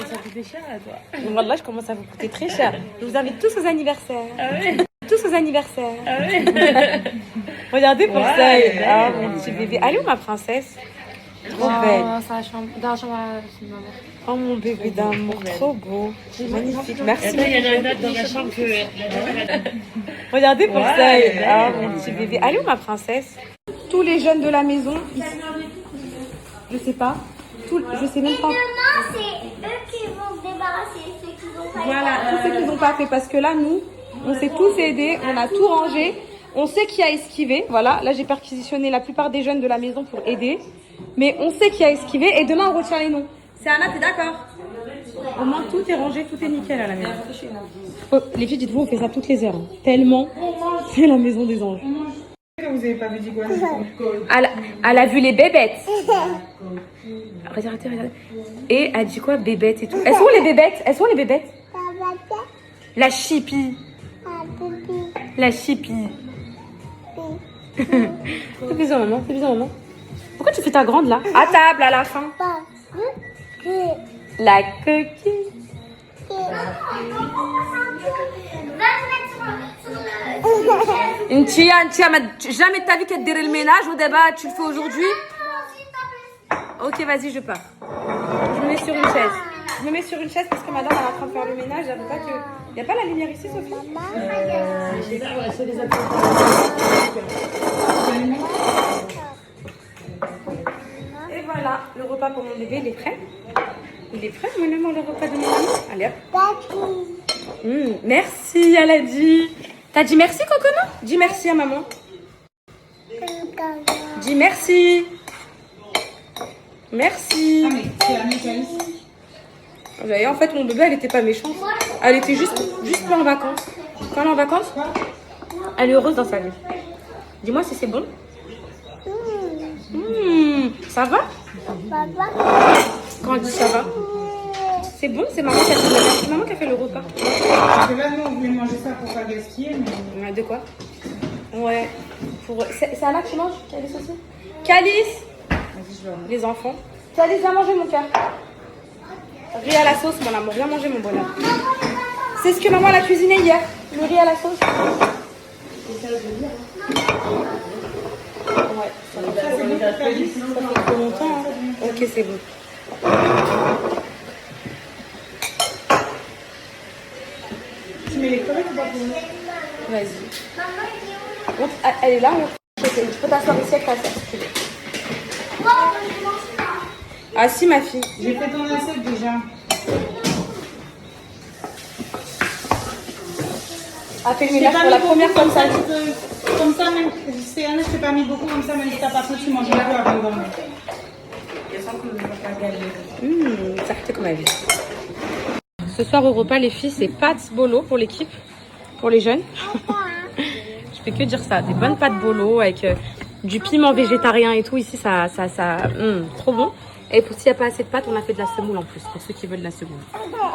S10: Ça coûtait cher à toi.
S1: Wallah, je commence à vous coûter très cher. Je vous invite tous aux anniversaires.
S10: Ah oui.
S1: Tous aux anniversaires.
S10: Ah oui.
S1: Regardez pour ça. Ah, mon petit bébé. Allez où ma princesse?
S7: Trop belle.
S1: Ça chambre. Dans la chambre à maman.
S7: Oh mon bébé d'amour, trop beau. Magnifique. Merci.
S10: Il y a la date dans la chambre que.
S1: Regardez pour ça. Ah, mon petit bébé. Allez où ma princesse? Tous les jeunes de la maison, ici. Je sais pas. Je sais même pas.
S3: Demain, c'est eux qui vont se débarrasser, ceux qui vont pas.
S1: Voilà, tous ceux qui n'ont pas fait. Parce que là, nous, on s'est tous aidés. On a tout rangé. On sait qui a esquivé. Voilà, là, j'ai perquisitionné la plupart des jeunes de la maison pour aider. Mais on sait qui a esquivé. Et demain, on retient les noms. C'est Anna, t'es d'accord? Au moins, tout est rangé, tout est nickel à la maison. Oh, les filles, dites-vous, on fait ça toutes les heures. Hein. Tellement, c'est la maison des anges.
S10: Vous avez pas vu du quoi?
S1: Elle a vu les bébêtes. Regardez. Et elle dit quoi, bébêtes et tout. Elles sont où les bébêtes? La chipie. La chipie. Fais bisous maman, Pourquoi tu fais ta grande là? À table à la fin. La coquille. Ntia, jamais de ta vie qu'elle te dirait le ménage au débat, tu le fais aujourd'hui? Ok, vas-y, je pars. Je me mets sur une chaise. Parce que madame elle est en train de faire le ménage. J'avoue pas que. Y a pas la lumière ici, Sophie? Et voilà, le repas pour mon bébé, il est prêt. Il est prêt, mon amour, le repas de mon ami. Allez hop. Merci, elle a dit. T'as dit merci, Cocono? Dis merci à maman. Dis merci. Merci. Vous voyez, en fait, mon bébé, elle était pas méchante. Elle était juste pas en vacances. Quand elle est en vacances, elle est heureuse dans sa vie. Dis-moi si c'est bon. Ça va? Quand elle dit ça va. C'est bon, c'est maman qui a fait le repas. C'est maman qui a fait le repas.
S10: Parce que là, nous, on voulait manger ça pour pas gaspiller, mais.
S1: De quoi? Ouais. C'est Anna qui mange, Calice aussi? Calice! Les enfants. Calice, viens manger mon cœur. Riz à la sauce, mon amour. Viens manger mon bonheur. C'est ce que maman a cuisiné hier. Le riz à la sauce. Ouais. Ça fait trop longtemps. Hein. Ok, c'est bon.
S10: Tu mets les crevettes ou pas?
S1: Vas-y. Elle est là, tu peux t'asseoir ici avec ta soeur si tu veux. Ah si, ma fille.
S10: J'ai fait ton assiette déjà.
S1: A fait le ménage pour la première comme ça.
S10: Comme ça, même c'est Anna, je t'ai pas mis beaucoup comme ça, même si t'as pas faim, tu manges beaucoup avant de dormir.
S1: Ça fait comme elle dit. Ce soir au repas, les filles, c'est pâtes bolo pour l'équipe, pour les jeunes. Je peux que dire ça, des bonnes pâtes bolo avec du piment végétarien et tout. Ici, ça trop bon. Et pour s'il n'y a pas assez de pâtes, on a fait de la semoule en plus, pour ceux qui veulent de la semoule.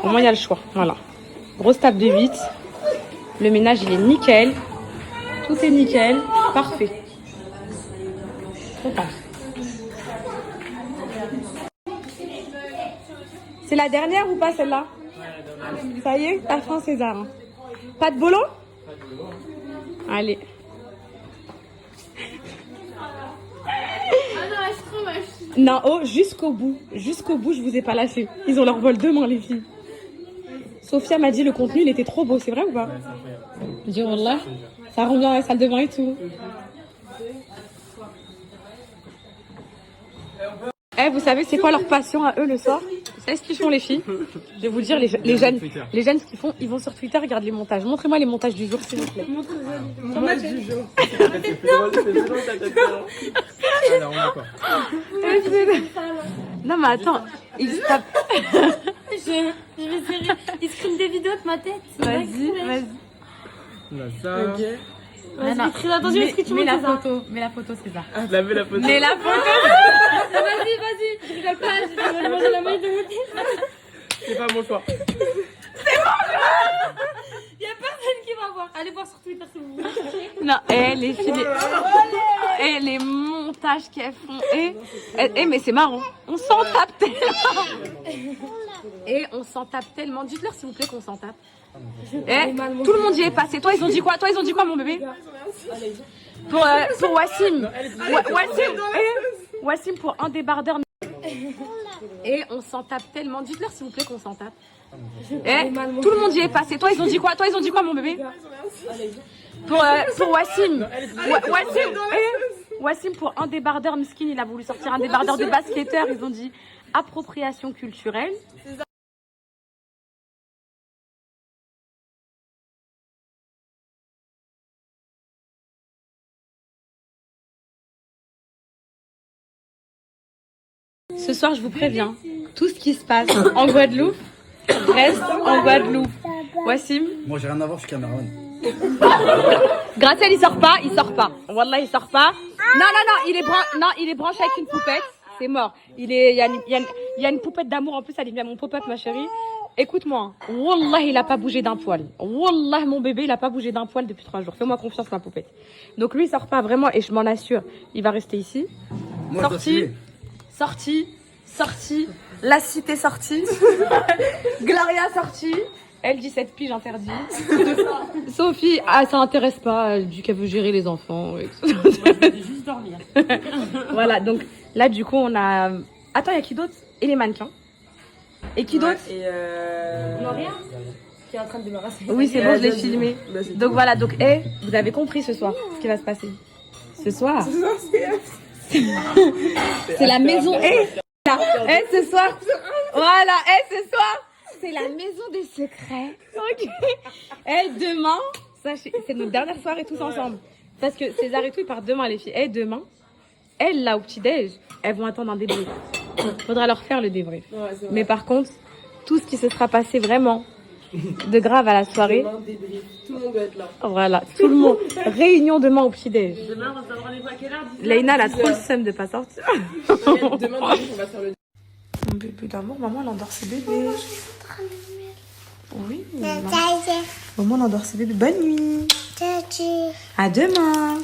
S1: Au moins, il y a le choix. Voilà. Grosse table de 8. Le ménage, il est nickel. Tout est nickel. Parfait. Contente. C'est la dernière ou pas celle-là? Ça y est, t'as faim, César. Pas de bolo? Allez. Non, oh, jusqu'au bout. Jusqu'au bout, je vous ai pas lâché. Ils ont leur vol demain, les filles. Sophia m'a dit le contenu, il était trop beau. C'est vrai ou pas? Je dis, wallah, ça rend bien dans la salle de bain et tout. Eh, vous savez, c'est quoi leur passion à eux le soir? Vous savez ce qu'ils font, les filles? Je vais vous dire, les jeunes, ce qu'ils font, ils vont sur Twitter, regardent les montages. Montrez-moi les montages du jour, s'il vous plaît.
S10: Montage du jour.
S1: Non, mais attends, ils se tapent.
S3: Ils screenent des vidéos de ma tête.
S1: Vas-y.
S3: Vas-y, très attention, est-ce que tu
S1: mets la photo, César.
S2: Mets la photo.
S1: Mets la photo.
S3: Vas-y, je rigole pas, je vais manger la maille de mon thé.
S2: C'est pas mon choix.
S3: Il y a personne qui va voir. Allez voir sur Twitter si vous voulez.
S1: Non, les filles, les montages qu'elles font. Mais c'est marrant. On s'en tape tellement. Dites-leur s'il vous plaît qu'on s'en tape. Tout le monde y est passé. Toi, ils ont dit quoi, mon bébé? Pour Wassim. Wassim pour un débardeur. Et on s'en tape tellement. Dites-leur s'il vous plaît qu'on s'en tape. Eh, tout le monde y est passé. Toi, ils ont dit quoi? Toi, ils ont dit quoi, mon bébé? Pour Wassim. Wassim pour un débardeur miskin, il a voulu sortir un débardeur de basketteur. Ils ont dit appropriation culturelle. Ce soir, je vous préviens, tout ce qui se passe en Guadeloupe reste en Guadeloupe. Wassim?
S11: Moi, j'ai rien à voir, je suis Cameroun.
S1: Graciel, il sort pas. Wallah, il sort pas. Non, il est branché avec une poupette. C'est mort. Il y a une poupette d'amour en plus, elle est bien mon pop-up, ma chérie. Écoute-moi, Wallah, il a pas bougé d'un poil. Wallah, mon bébé, il a pas bougé d'un poil depuis 3 jours. Fais-moi confiance, ma poupette. Donc lui, il sort pas vraiment, et je m'en assure, il va rester ici.
S11: Moi,
S1: Sorti. La cité sortie. Gloria sortie. Elle dit 7 piges interdit. Sophie, ça intéresse pas. Elle dit qu'elle veut gérer les enfants.
S7: Juste dormir.
S1: Voilà, donc là, du coup, on a. Attends, il y a qui d'autre? Et les mannequins. Et qui d'autre?
S7: Gloria qui est en train de me rassurer.
S1: Oui, c'est bon, je l'ai filmé. Donc voilà, donc, vous avez compris ce soir ce qui va se passer. Ce soir, c'est la maison. Ce soir, voilà, ce soir, c'est la maison des secrets. Ok. Demain, sachez, c'est notre dernière soirée tous ensemble. Parce que César et tout, ils partent demain, les filles. Demain, elles, là, au petit-déj, elles vont attendre un débrief. Faudra leur faire le débrief. Ouais, mais par contre, tout ce qui se sera passé vraiment de grave à la soirée. Demain, débrief. Tout le monde doit être là. Voilà, tout le monde. Réunion demain au petit-déj. Demain, on va se rendez-vous à quelle heure? Leïna, elle a trop le seum de pas sortir.
S2: Demain, on va faire le.
S1: Mon bébé d'amour, maman, elle endort ses bébés. Oui. Maman, elle endort ses bébés. Bonne nuit. À demain.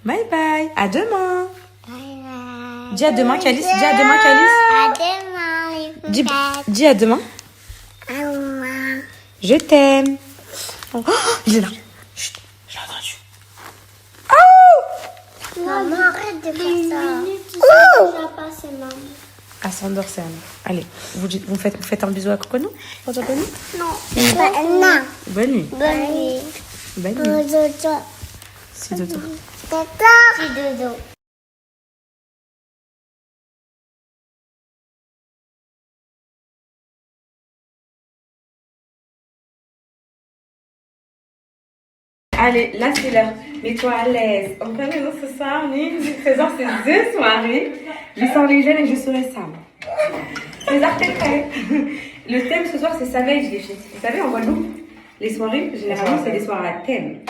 S1: Bye bye. À demain. Dis à demain, Calice. Dis à demain, Calice. Dis à demain. Je t'aime. Oh, il est là. Chut, je l'ai entendu. Oh!
S3: Maman, arrête de faire ça.
S1: Elle s'endort, c'est Anne. Allez, vous faites un bisou à Coconou? Pour dire bonne nuit?
S3: Non.
S1: Bonne nuit.
S3: Bonne nuit.
S1: Bonne nuit.
S3: Dodo.
S1: C'est dodo.
S3: C'est dodo.
S1: Allez, là c'est l'heure. Mets-toi à l'aise. On connaît nous ce soir, César, c'est 2 soirées. Je sors les jeunes et je serai Sam. César, t'es prêt? Le thème ce soir, c'est Savage, les filles. Vous savez, en Guadeloupe, les soirées, généralement, c'est des soirées à thème.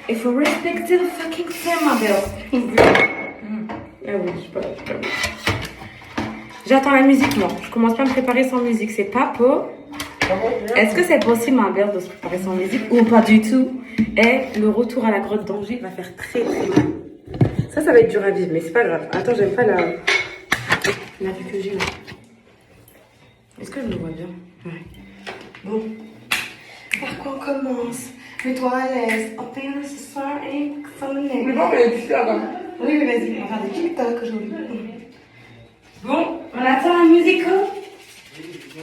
S1: Il faut respecter le fucking thème, ma belle. Ah oui, je sais pas. J'attends la musique, moi. Je commence pas à me préparer sans musique. C'est pas pour. Est-ce que c'est possible, ma belle, de se préparer sans musique ou pas du tout? Et le retour à la grotte d'Angers va faire très très mal. Ça va être dur à vivre, mais c'est pas grave. Attends, j'aime pas la vue que j'ai là. Est-ce que je me vois bien? Ouais. Bon. Par quoi on commence? Mets-toi à l'aise. On peint ce soir et sans le nez.
S2: Mais non, mais tu fais là.
S1: Oui, vas-y, on va faire des TikTok aujourd'hui. Bon, on attend la musique.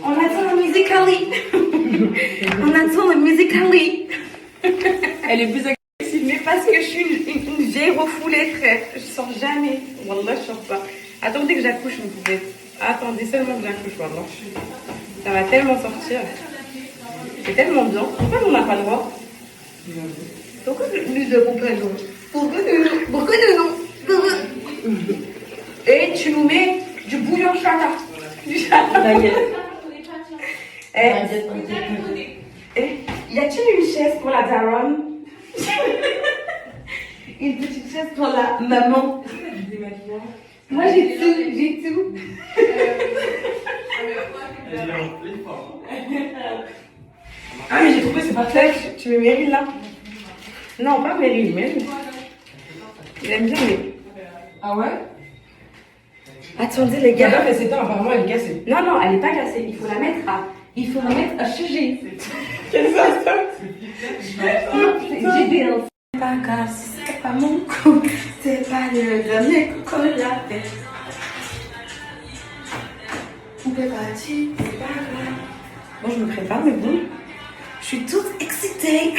S1: On attend la musicali. On attend la musicali.
S2: Elle est plus agressive.
S1: Mais parce que je suis une vieille refoulée, frère. Je sors jamais. Wallah, je sors pas. Attendez que j'accouche, vous pouvez. Attendez seulement que j'accouche, wallah. Ça va tellement sortir. C'est tellement bien. Pourquoi on n'a pas le droit? Pourquoi nous n'avons pas le droit? Pourquoi nous non? Et tu nous mets du bouillon chata. Du chata. Y a-t-il une chaise pour la daronne? Une petite chaise pour la maman? Moi j'ai tout. Ah mais j'ai trouvé c'est parfait. Tu mets Meryl là? Non, pas Meryl, Meryl. Il aime bien mais.
S2: Ah ouais?
S1: Attendez les gars.
S2: Madame, elle s'éteint, apparemment elle est cassée.
S1: Non, elle est pas cassée. Il faut la mettre à changer.
S2: Quelle ça?
S1: J'ai des pas cassé. c'est pas mon coup, c'est pas le dernier coup qu'on l'a fait. On peut partir, c'est pas grave. Bon, je me prépare, mais bon, je suis toute excitée.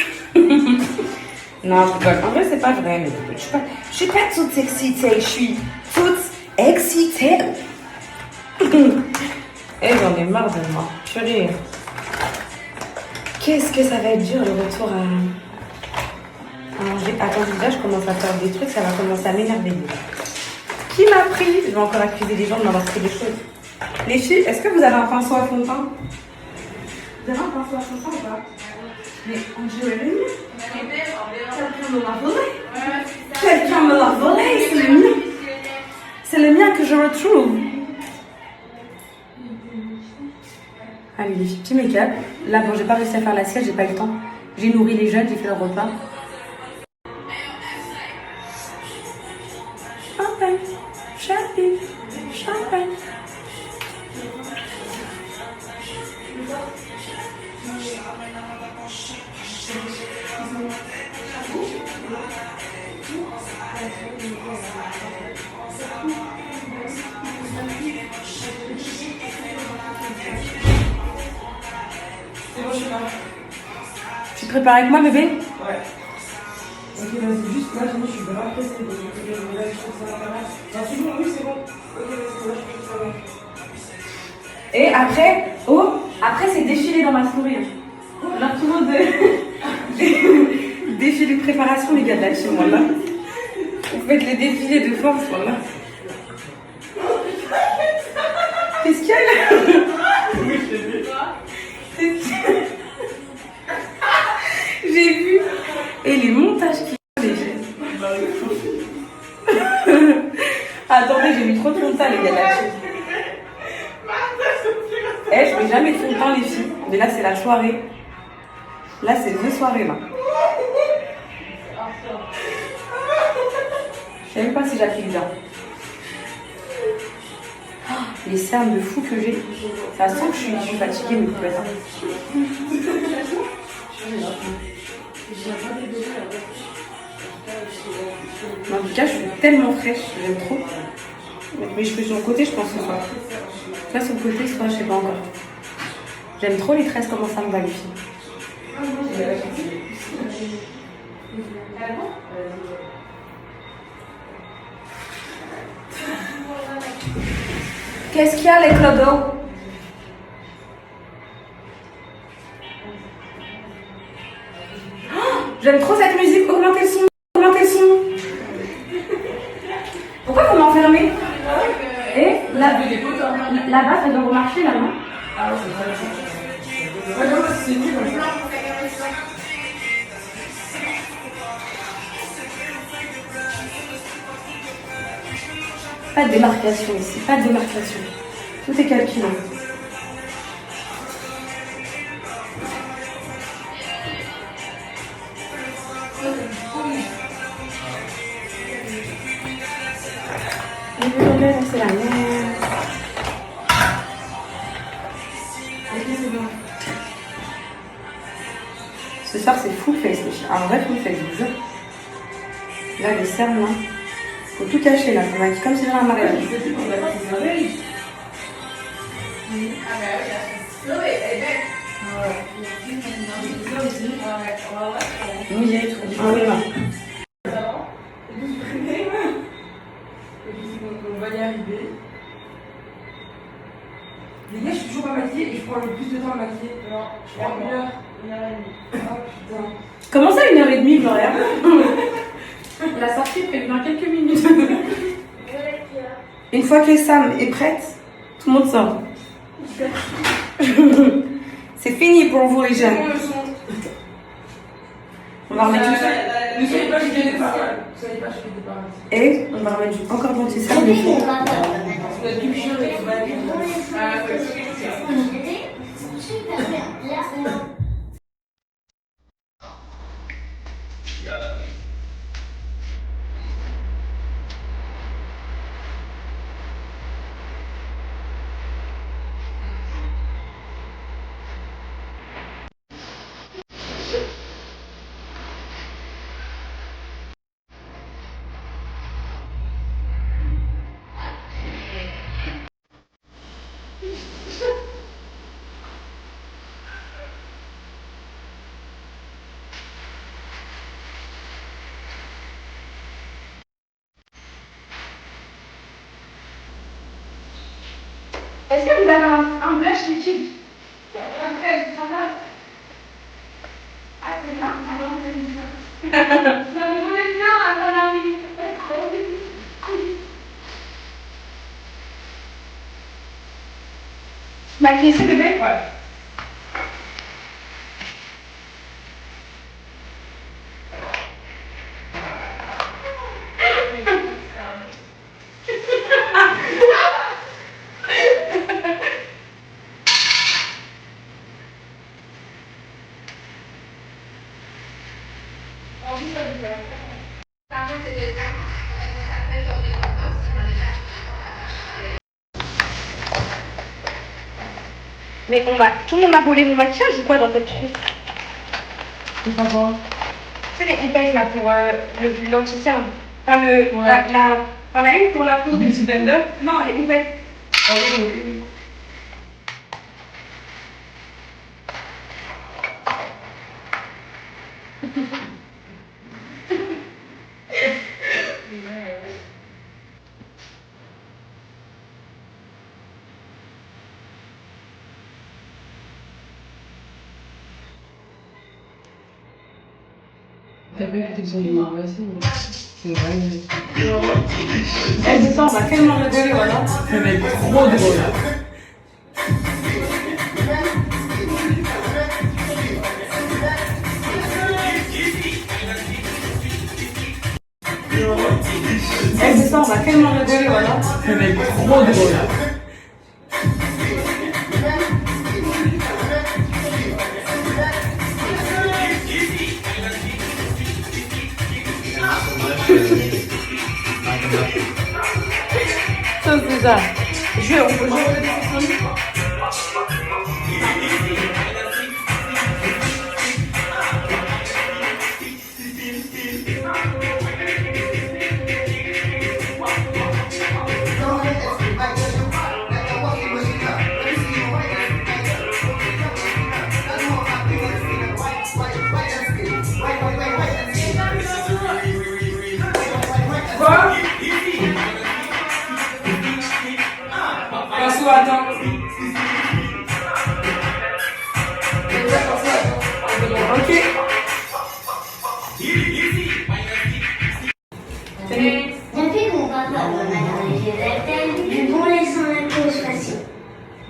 S1: Non, je rigole. En vrai, c'est pas vrai, mais je suis pas toute excitée, je suis toute excitée. Eh, j'en ai marre de moi. Purée. Qu'est-ce que ça va être dur le retour à manger. Attends, déjà, je commence à faire des trucs, ça va commencer à m'énerver. Qui m'a pris? Je vais encore accuser les gens de m'avoir pris des choses. Les filles, est-ce que vous avez un pinceau à fond de teint? Vous avez un pinceau à fond de teint ou pas? Mais Angéline, quelqu'un me l'a volé. Quelqu'un me l'a volé, c'est le mien. C'est le mien que je retrouve. Allez les filles, petit make-up. Là, bon, j'ai pas réussi à faire la sieste, j'ai pas eu le temps. J'ai nourri les jeunes, j'ai fait le repas. Champagne, champagne, champagne. Tu te prépares avec moi, bébé? Ouais. Ok, vas-y, juste là, je suis grave pressée. Oui, c'est bon. Ok, vas-y, là, je peux. Et après, après c'est défilé dans ma souris. On a tout de défilé de préparation, les gars de la team, voilà. Vous faites les défilés de force, voilà. Qu'est-ce qu'il y a là? Oui, j'ai vu. J'ai vu. Et les montages qui les attendez, j'ai mis trop de fond de teint, les gars, là-dessus. Eh, je mets jamais de fond de teint, les filles. Mais là, c'est la soirée. Là, c'est une soirée, là. Je sais même pas si j'applique bien. Les cernes de fou que j'ai. Ça sent que je suis fatiguée, mais tout ça. En tout cas, je suis tellement fraîche, j'aime trop. Mettre mes cheveux sur le côté, je pense ce soir. Là, sur le côté, ce soir, je sais pas encore. J'aime trop les tresses, comment ça me va, les filles. Qu'est-ce qu'il y a, les clodos? J'aime trop cette musique, augmentez le son, augmentez le son. Pourquoi vous m'enfermez? Et la base, elle doit remarcher là, non? Ah ouais, c'est nul comme ça. Pas de démarcation ici, pas de démarcation. Tout est calculé. C'est la merde. Ce soir, c'est full face, les filles. Un vrai full face, je vous jure. Là, les cernes, là. Faut tout cacher, là. On maquille comme si j'avais un mariage. Oui, ah oui, là. On va y arriver. Les gars, je suis toujours pas maquillée et je prends le plus de temps à maquiller. Non, je prends 1 heure, 1 heure et demie. Oh putain. Comment ça, 1 heure et demie, Gloria? La sortie est prévue dans quelques minutes. Une fois que Sam est prête, tout le monde sort. C'est fini pour vous, les jeunes. On va remettre tout ça. Ne soyez pas choqués des paroles. Et on va remettre encore dans ces salles. Est-ce que vous avez un blush liquide? Maquiller ce bébé? Ouais. Mais tout le monde a volé mon maquillage ou quoi dans cette fille? C'est pas bon. Tu sais les épingles là pour l'anti-cerne. Enfin la une pour la peau du blender. Non, les épingles. Oh, oui.
S2: T'as vu que t'es une mauvaise. C'est une vraie mauvaise.
S1: Elle descend, on va tellement rigoler, voilà.
S2: Ça va être trop drôle.
S1: Elle descend, on va tellement rigoler, voilà.
S2: Ça va être trop drôle.
S1: Ça c'est ça. On peut jouer au dessin.
S2: Attends.
S1: Ok.
S3: Depuis qu'on va pas dans du bon laissant la pause facile.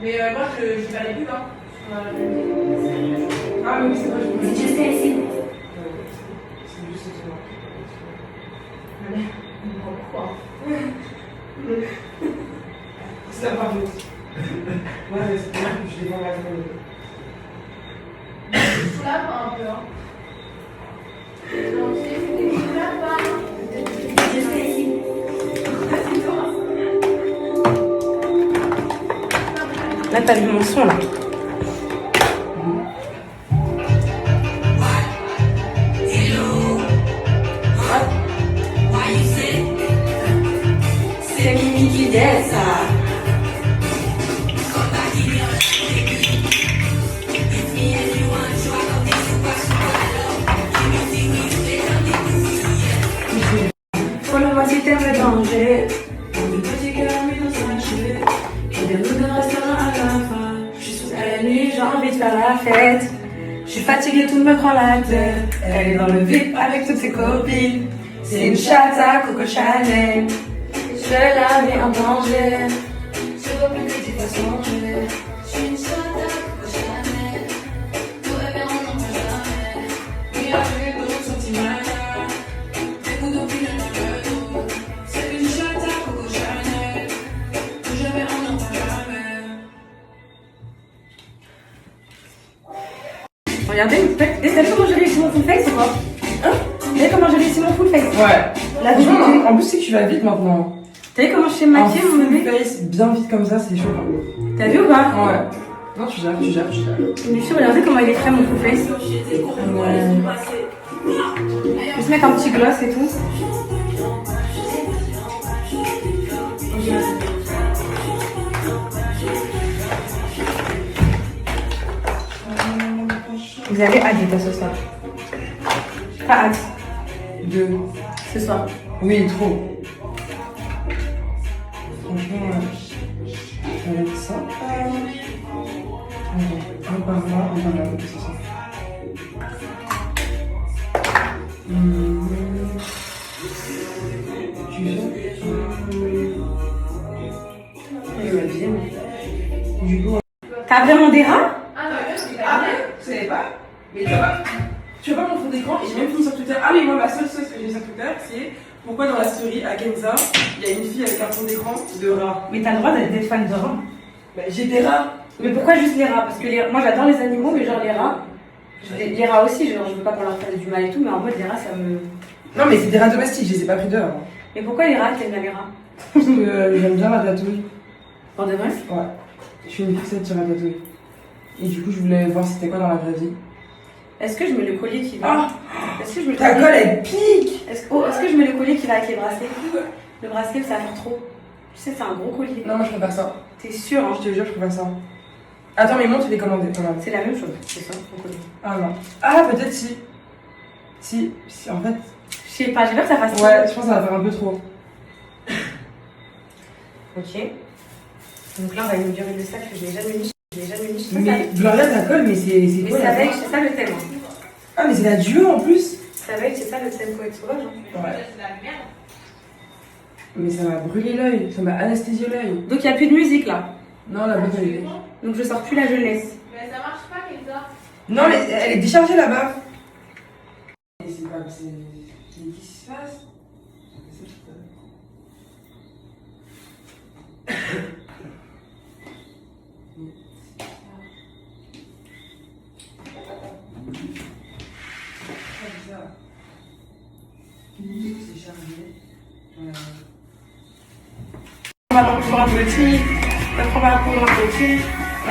S2: Mais moi je vais aller plus hein. Ah oui, c'est vrai,
S3: C'est juste ici.
S2: c'est juste toi. Pourquoi? C'est pas vite. Ouais, mais c'est bien que je l'ai dans la journée. Je soulève un peu, hein.
S1: Là, t'as vu mon son, là. C'est Mimi qui dit ça. Follow-moi si t'aimes le danger. Le petit cœur mis dans sa chute. J'ai des mots de restaurant à la fin. Je suis sous la nuit, j'ai envie de faire la fête. Je suis fatiguée, tout me prend la tête. Elle est dans le VIP avec toutes ses copines. C'est une chatte à Coco Chanel. Je la mets en danger. Je vois plus que tu vas songer. Je suis une chatte à Coco Chanel. Tout va bien, on n'en peut jamais. Oui, avec d'autres sentiments. Des coups de pile dans le dos. C'est une chatte à Coco Chanel. Tout jamais, on n'en peut jamais. Regardez, t'as vu comment j'ai réussi mon full face ou pas? Hein? T'as vu comment j'ai réussi mon full face?
S2: Ouais.
S1: La vérité.
S2: En plus, c'est que tu vas vite maintenant.
S1: T'as vu comment je sais maquiller mon bébé?
S2: Face bien vite comme ça, c'est chaud.
S1: T'as vu ou pas?
S2: Ouais. Non, tu gères.
S1: Mais je regardez comment il est frais mon full face.
S2: Ouais.
S1: Je vais se mettre un petit gloss et tout. Vous avez hâte de ce soir? Pas hâte. Ce soir.
S2: Oui, trop. Franchement, avec ça. par mois. Enfin, là, c'est ça.
S1: T'as vraiment des rats?
S2: Ah, vous savez pas? Mais tu vois pas mon fond d'écran et j'ai même fini sur Twitter. Ah oui, moi, ma seule chose que j'ai sur Twitter, c'est pourquoi dans la story à Kenza, il y a une fille avec un fond d'écran de rat.
S1: Mais t'as le droit d'être fan de rats.
S2: Bah, j'ai des rats.
S1: Mais pourquoi juste les rats? Parce que moi j'adore les animaux, mais genre les rats. Les rats aussi, genre je veux pas qu'on leur fasse du mal et tout, mais en mode les rats ça me.
S2: Non, mais c'est des rats domestiques, je les ai pas pris dehors.
S1: Mais pourquoi les rats t'aimes bien les rats?
S2: Parce que j'aime bien Ratatouille.
S1: Pour de vrai?
S2: Ouais. Je suis une fixette sur Ratatouille. Et du coup, je voulais voir c'était quoi dans la vraie vie.
S1: Est-ce que je mets le collier qui va? Est-ce que je mets
S2: ta colle elle pique!
S1: Est-ce que je mets le collier qui va avec les bracelets? Le bracelet ça va faire trop. Tu sais, c'est un gros collier.
S2: Non, moi je préfère ça.
S1: T'es sûr hein?
S2: Je te jure, je préfère ça. Attends, mais montre les commandés quand même.
S1: C'est la même chose, c'est ça, ton collier.
S2: Ah non. Ah, peut-être si. Si, en fait.
S1: Je sais pas, j'ai peur que ça fasse.
S2: Ouais, je pense que ça va faire un peu trop.
S1: Ok. Donc là, on va inaugurer le sac que je n'ai jamais mis.
S2: Mais Gloria, ta colle, mais c'est
S1: mais
S2: quoi?
S1: c'est avec, c'est ça le thème.
S2: Ah, mais c'est la duo en plus.
S1: C'est avec, c'est ça le thème poète sauvage. Hein.
S2: Ouais. Mais ça m'a brûlé l'œil, ça m'a anesthésié l'œil.
S1: Donc il n'y a plus de musique là.
S2: Non, la boîte elle est.
S1: Donc je sors plus la jeunesse.
S12: Mais ça marche pas, Kenza.
S2: Non, mais elle est déchargée là-bas. C'est pas. Qu'est-ce qui se passe? C'est chargé.
S1: On va prendre un petit. On va prendre un petit.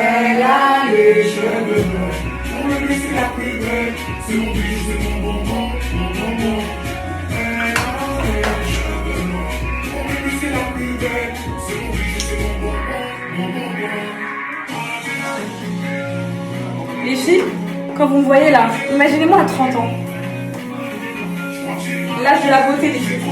S1: Elle a les cheveux blancs. On va laisser la plus belle. C'est mon bijou, c'est mon bonbon, mon bonbon. Elle a les cheveux blancs. On va laisser la plus belle. C'est mon bijou, c'est mon bonbon, mon bonbon. Les filles, quand vous me voyez là, imaginez-moi à 30 ans. L'âge de la beauté des filles.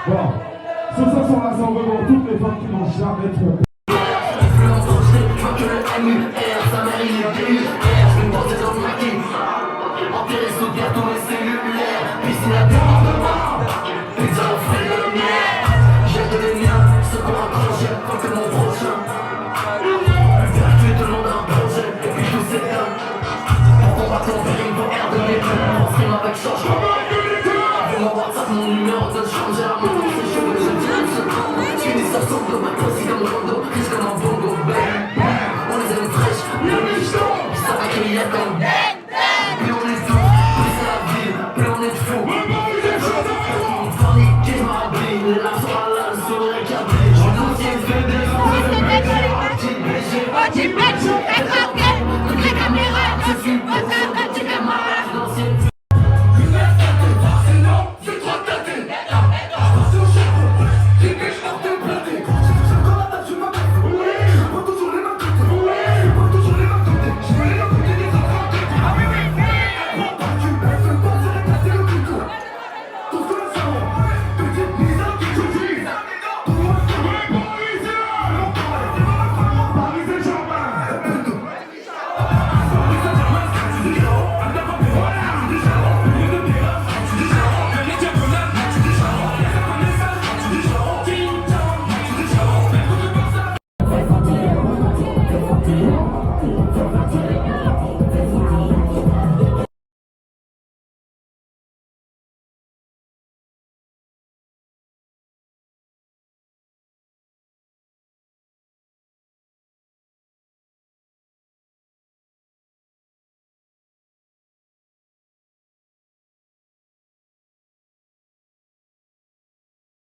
S13: Bon, ce soir sur rassemblement, toutes les femmes qui n'ont jamais trompé.
S3: Tu